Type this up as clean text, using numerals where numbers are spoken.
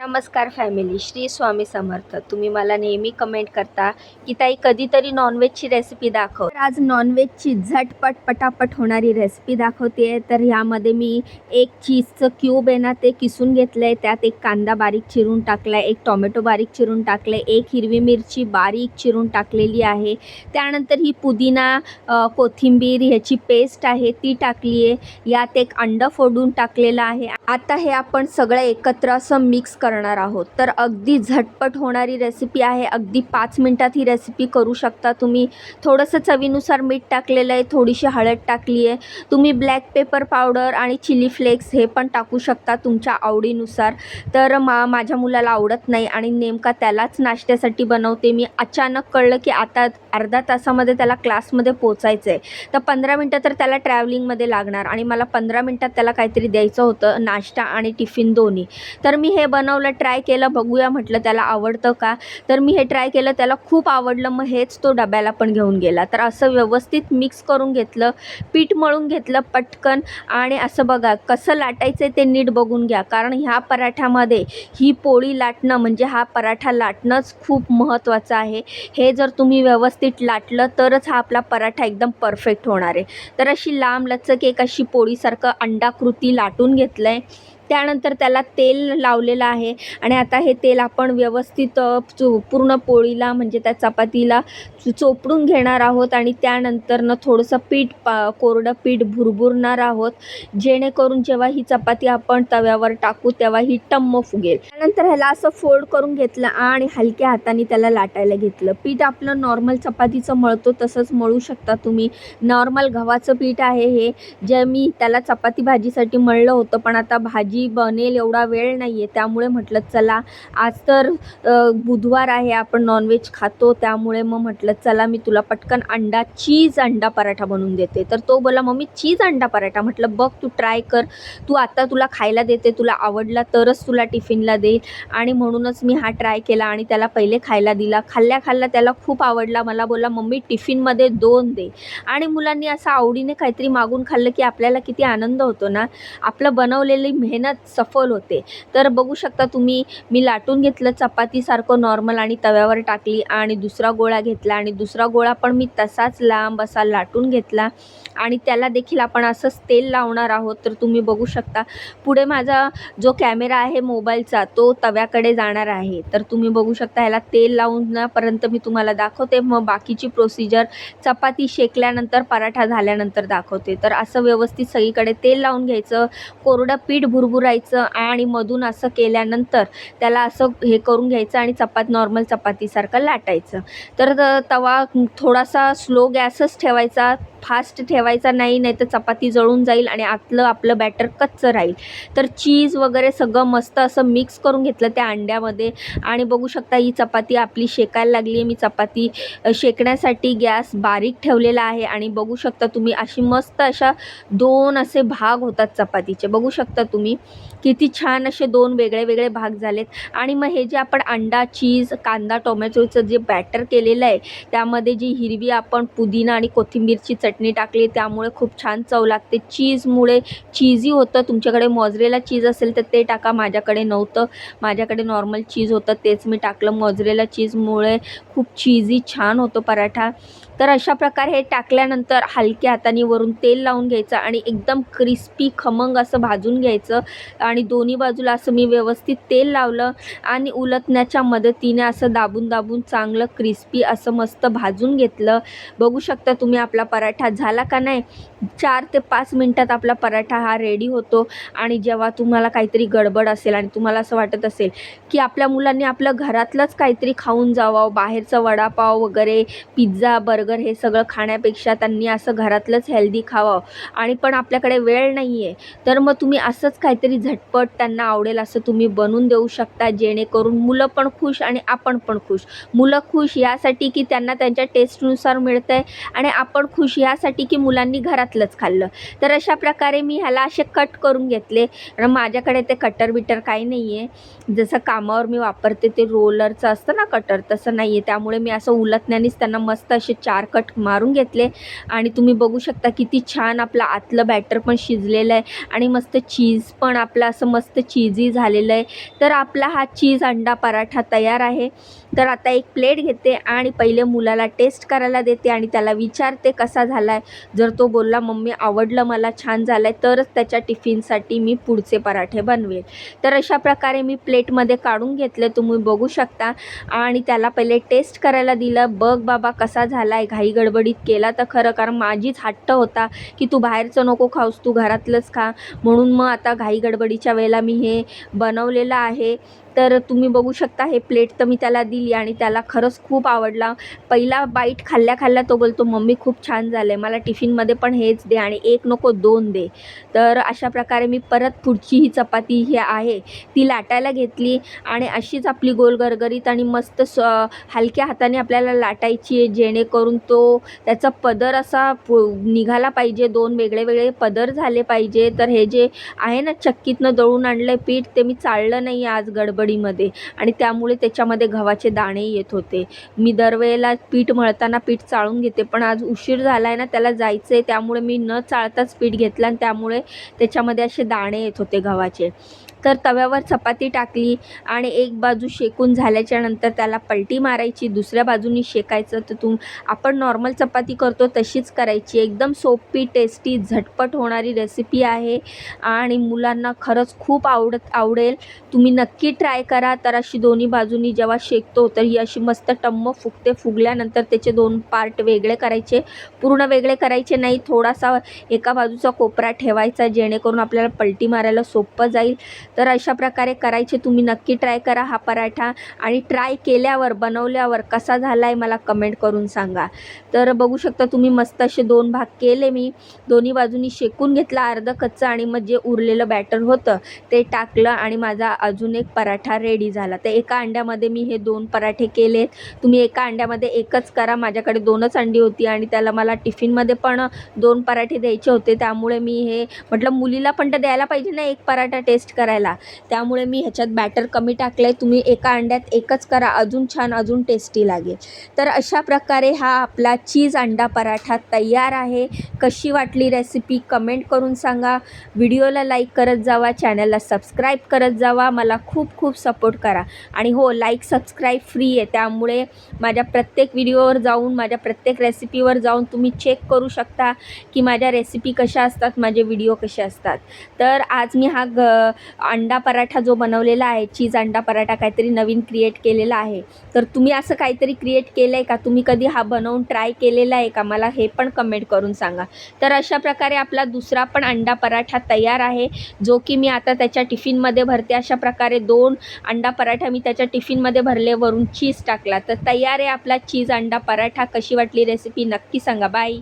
नमस्कार फॅमिली, श्री स्वामी समर्थ. तुम्ही मला नेहमी कमेंट करता की ताई कधीतरी नॉनव्हेजची रेसिपी दाखव. तर आज नॉनव्हेजची झटपट पटापट होणारी रेसिपी दाखवते. तर ह्यामध्ये मी एक चीजचं क्यूब आहे ना ते किसून घेतलं आहे. त्यात एक कांदा बारीक चिरून टाकला आहे, एक टोमॅटो बारीक चिरून टाकलं आहे, एक हिरवी मिरची बारीक चिरून टाकलेली आहे. त्यानंतर ही पुदिना कोथिंबीर ह्याची पेस्ट आहे ती टाकली आहे. यात एक अंडं फोडून टाकलेलं आहे. आता हे आपण सगळं एकत्र असं मिक्स करणार आहोत. तर अगदी झटपट होणारी रेसिपी आहे. अगदी 5 मिनटात ही रेसिपी करू शकता तुम्ही. थोडंसं चवीनुसार मीठ टाकलेलं आहे, थोडीशी हळद टाकली आहे. तुम्ही ब्लॅक पेपर पावडर आणि चिली फ्लेक्स हे पण टाकू शकता तुमच्या आवडीनुसार. तर माझ्या मुलाला आवडत नाही आणि नेमका त्यालाच नाश्त्यासाठी बनवते मी. अचानक कळलं की आता अर्धा तासामध्ये त्याला क्लासमध्ये पोचायचं आहे. तर 15 मिनटं तर त्याला ट्रॅव्हलिंगमध्ये लागणार आणि मला 15 मिनटात त्याला काहीतरी द्यायचं होतं, नाश्ता आणि टिफिन दोन्ही. तर मी हे बनवलं, ट्राय केलं, बघूया म्हटलं त्याला आवडतं का. तर मी हे ट्राय केलं, त्याला खूप आवडलं. मग हेच तो डब्याला पण घेऊन गेला. तर असं व्यवस्थित मिक्स करून घेतलं, पीठ मळून घेतलं पटकन. आणि असं बघा कसं लाटायचं आहे ते नीट बघून घ्या, कारण ह्या पराठ्यामध्ये ही पोळी लाटणं म्हणजे हा पराठा लाटणंच खूप महत्त्वाचं आहे. हे जर तुम्ही व्यवस्थित लाटलं तरच हा आपला पराठा एकदम परफेक्ट होणार आहे. तर अशी लांब लचक एक अशी पोळीसारखं अंडाकृती लाटून घेतलं आहे. त्यानंतर त्याला तेल लावलेलं आहे आणि आता हे तेल आपण व्यवस्थित पूर्ण पोळीला म्हणजे त्या चपातीला चोपडून घेणार आहोत. आणि त्यानंतरनं थोडंसं कोरडं पीठ भुरभुरणार आहोत, जेणेकरून जेव्हा ही चपाती आपण तव्यावर टाकू तेव्हा ही टम्म फुगेल. त्यानंतर ह्याला असं फोल्ड करून घेतलं आणि हलक्या हाताने त्याला लाटायला घेतलं. पीठ आपलं नॉर्मल चपातीचं मळतो तसंच मळू शकता तुम्ही. नॉर्मल गव्हाचं पीठ आहे हे, जे मी त्याला चपाती भाजीसाठी मळलं होतं, पण आता भाजी बनेल एवढा वेळ नाही आहे, त्यामुळे म्हटलं चला आज तर बुधवार आहे, आपण नॉनव्हेज खातो, त्यामुळे मग म्हटलं चला मी तुला पटकन चीज अंडा पराठा बनवून देते. तर तो बोला मम्मी चीज अंडा पराठा. म्हटलं बघ तू ट्राय कर, तू आता तुला खायला देते, तुला आवडला तरच तुला टिफिनला देईल. आणि म्हणूनच मी हा ट्राय केला आणि त्याला पहिले खायला दिला. खाल्ल्या त्याला खूप आवडला. मला बोला मम्मी टिफिनमध्ये 2 दे. आणि मुलांनी असं आवडीने काहीतरी मागून खाल्लं की आपल्याला किती आनंद होतो ना, आपलं बनवलेली मेहनत सफल होते. तर बघू शकता तुम्ही, मी लाटून घेतलं चपातीसारखं नॉर्मल आणि तव्यावर टाकली आणि दुसरा गोळा घेतला आणि दुसरा गोळा पण मी तसाच लांब असा लाटून घेतला आणि त्याला देखील आपण असंच तेल लावणार आहोत. तर तुम्ही बघू शकता पुढे माझा जो कॅमेरा आहे मोबाईलचा तो तव्याकडे जाणार आहे. तर तुम्ही बघू शकता ह्याला तेल लावण्यापर्यंत मी तुम्हाला दाखवते, मग बाकीची प्रोसिजर चपाती शेकल्यानंतर पराठा झाल्यानंतर दाखवते. तर असं व्यवस्थित सगळीकडे तेल लावून घ्यायचं, कोरडं पीठ भुरभुरायचं आणि मधून असं केल्यानंतर त्याला असं हे करून घ्यायचं आणि नॉर्मल चपातीसारखं लाटायचं. तर तवा थोडासा स्लो गॅसच ठेवायचा, फास्ट ठेवायचा नाही, नाही तर चपाती जळून जाईल आणि आपलं बॅटर कच्चं राहील. तर चीज वगैरे सगळं मस्त असं मिक्स करून घेतलं त्या अंड्यामध्ये. आणि बघू शकता ही चपाती आपली शेकायला लागली आहे. मी चपाती शेकण्यासाठी गॅस बारीक ठेवलेला आहे आणि बघू शकता तुम्ही अशी मस्त अशा 2 असे भाग होतात चपातीचे. बघू शकता तुम्ही किती छान असे 2 वेगळे भाग झालेत. आणि मग हे जे आपण अंडा, चीज, कांदा, टोमॅटोचं जे बॅटर केलेलं आहे त्यामध्ये जी हिरवी आपण पुदिना आणि कोथिंबीरची चटणी टाकली त्यामुळे खूप छान चव लागते. चीजमुळे चीजी होतं. तुमच्याकडे मोझरेला चीज असेल तर ते टाका, माझ्याकडे नव्हतं, माझ्याकडे नॉर्मल चीज होतं तेच मी टाकलं. मोझरेला चीजमुळे खूप चीजी छान होतो पराठा. तर अशा प्रकारे हे टाकल्यानंतर हलक्या हाताने वरून तेल लावून घ्यायचं आणि एकदम क्रिस्पी खमंग असं भाजून घ्यायचं. आणि दोन्ही बाजूला असं मी व्यवस्थित तेल लावलं आणि उलटण्याच्या मदतीने असं दाबून चांगलं क्रिस्पी असं मस्त भाजून घेतलं. बघू शकता तुम्ही आपला पराठा झाला का नाही. 4 ते 5 मिनटात आपला पराठा हा रेडी होतो. आणि जेव्हा तुम्हाला काहीतरी गडबड असेल आणि तुम्हाला असं वाटत असेल की आपल्या मुलांनी आपलं घरातलंच काहीतरी खाऊन जावं, बाहेरचं वडापाव वगैरे, पिझ्झा, बर्गर हे सगळं खाण्यापेक्षा त्यांनी असं घरातलंच हेल्दी खावं आणि पण आपल्याकडे वेळ नाही आहे, तर मग तुम्ही असंच काहीतरी झटपट त्यांना आवडेल असं तुम्ही बनवून देऊ शकता, जेणेकरून मुलं पण खुश आणि आपण पण खुश. मुलं खुश यासाठी की त्यांना त्यांच्या टेस्टनुसार मिळतं आहे आणि आपण खुश ह्यासाठी की मुलांनी घरातलंच खाल्लं. तर अशा प्रकारे मी ह्याला असे कट करून घेतले. कारण माझ्याकडे ते कटर बिटर काही नाही आहे. जसं कामावर मी वापरते ते रोलरचं असतं ना कटर, तसं नाही आहे. त्यामुळे मी असं उलटण्यानेच त्यांना मस्त असे 4 कट मारून घेतले. आणि तुम्ही बघू शकता किती छान आपलं आतलं बॅटर पण शिजलेलं आहे आणि मस्त चीज पण आपलं असं मस्त चीजी झालेलं आहे. तर आपला हा चीज अंडा पराठा तयार आहे. तर आता एक प्लेट घेते आणि पहिले मुलाला टेस्ट करायला देते आणि त्याला विचारते कसा झाला आहे. जर तो बोलला मम्मी आवडलं मला, छान झालं आहे, तरच त्याच्या टिफिनसाठी मी पुढचे पराठे बनवेल. तर अशा प्रकारे मी प्लेटमध्ये काढून घेतले, तुम्ही बघू शकता. आणि त्याला पहिले टेस्ट करायला दिलं. बघ बाबा कसा झाला आहे. घाई गडबडीत केला तर खरं, कारण माझीच हट्ट होता की तू बाहेरचं नको खाऊस, तू घरातलंच खा. म्हणून मग आता घाई गडबडीच्या वेळेला मी हे बनवलेलं आहे. तर तुम्ही बघू शकता हे प्लेट तर मी त्याला दिली आणि त्याला खरंच खूप आवडला. पहिला बाईट खाल्ल्या तो बोलतो मम्मी खूप छान झालं आहे, मला टिफिनमध्ये पण हेच दे आणि 1 नको 2 दे. तर अशा प्रकारे मी परत पुढची ही चपाती ही आहे ती लाटायला घेतली आणि अशीच आपली गोल गरगरीत आणि मस्त हलक्या हाताने आपल्याला लाटायची आहे, जेणेकरून त्याचा पदर असा निघाला पाहिजे. 2 वेगळे वेगळे पदर झाले पाहिजे. तर हे जे आहे ना चक्कीतनं दळून आणलं पीठ, ते मी चाळलं नाही आज गडबडीमध्ये आणि त्यामुळे त्याच्यामध्ये गव्हाचे दाणे येत होते. मी दरवेळेला पीठ मळताना पीठ चाळून घेते, पण आज उशीर झाला आहे ना, त्याला जायचं आहे, त्यामुळे मी न चाळताच पीठ घेतलं आणि त्यामुळे त्याच्यामध्ये असे दाणे येत होते गव्हाचे. तर तव्यावर चपाती टाकली आणि एक बाजू शेकून झाल्याच्या नंतर त्याला पलटी मारायची, दुसऱ्या बाजूनी शेकायचं. तर आपण नॉर्मल चपाती करतो तशीच करायची. एकदम सोपी, टेस्टी, झटपट होणारी रेसिपी आहे आणि मुलांना खरंच खूप आवडेल. तुम्ही नक्की ट्राय करा. तर अशी दोन्ही बाजूनी जेव्हा शेकतो तर ही अशी मस्त टम्म फुगते. फुगल्यानंतर त्याचे 2 पार्ट वेगळे करायचे, पूर्ण वेगळे करायचे नाही. थोडासा एका बाजूचा कोपरा ठेवायचा, जेणेकरून आपल्याला पलटी मारायला सोपं जाईल. तर अशा प्रकारे करायचे. तुम्ही नक्की ट्राय करा हा पराठा आणि ट्राय केल्यावर, बनवल्यावर कसा झाला आहे मला कमेंट करून सांगा. तर बघू शकता तुम्ही मस्त असे 2 भाग केले मी. दोन्ही बाजूनी शेकून घेतला अर्ध कच्चं आणि मग जे उरलेलं बॅटर होतं ते टाकलं आणि माझा अजून एक पराठा रेडी झाला. तर एका अंड्यामध्ये मी हे 2 पराठे केलेत. तुम्ही एका अंड्यामध्ये एकच करा. माझ्याकडे 2च अंडी होती आणि त्याला मला टिफिनमध्ये पण 2 पराठे द्यायचे होते. त्यामुळे मी हे म्हटलं मुलीला पण तर द्यायला पाहिजे ना एक पराठा टेस्ट करायला. त्यामुळे मी ह्याच्यात बॅटर कमी टाकलं आहे. तुम्ही एका अंड्यात एकच करा, अजून छान, अजून टेस्टी लागेल. तर अशा प्रकारे हा आपला चीज अंडा पराठा तयार आहे. कशी वाटली रेसिपी कमेंट करून सांगा. व्हिडिओला लाईक करत जावा, चॅनलला सबस्क्राईब करत जावा. मला खूप खूप सपोर्ट करा. आणि हो, लाईक सबस्क्राईब फ्री आहे, त्यामुळे माझ्या प्रत्येक व्हिडिओवर जाऊन, माझ्या प्रत्येक रेसिपीवर जाऊन तुम्ही चेक करू शकता की माझ्या रेसिपी कशा असतात, माझे व्हिडिओ कसे असतात. तर आज मी हा अंडा पराठा जो बनवलेला आहे, चीज अंडा पराठा, काहीतरी नवीन क्रिएट केलेला आहे. तर तुम्ही असं काहीतरी क्रिएट केलं आहे का? तुम्ही कधी हा बनवून ट्राय केलेला आहे का? मला हे पण कमेंट करून सांगा. तर अशा प्रकारे आपला दुसरा पण अंडा पराठा तयार आहे, जो की मी आता त्याच्या टिफिनमध्ये भरते. अशा प्रकारे 2 अंडा पराठा मी त्याच्या टिफिनमध्ये भरले, वरून चीज टाकला. तर तयार आहे आपला चीज अंडा पराठा. कशी वाटली रेसिपी नक्की सांगा. बाय.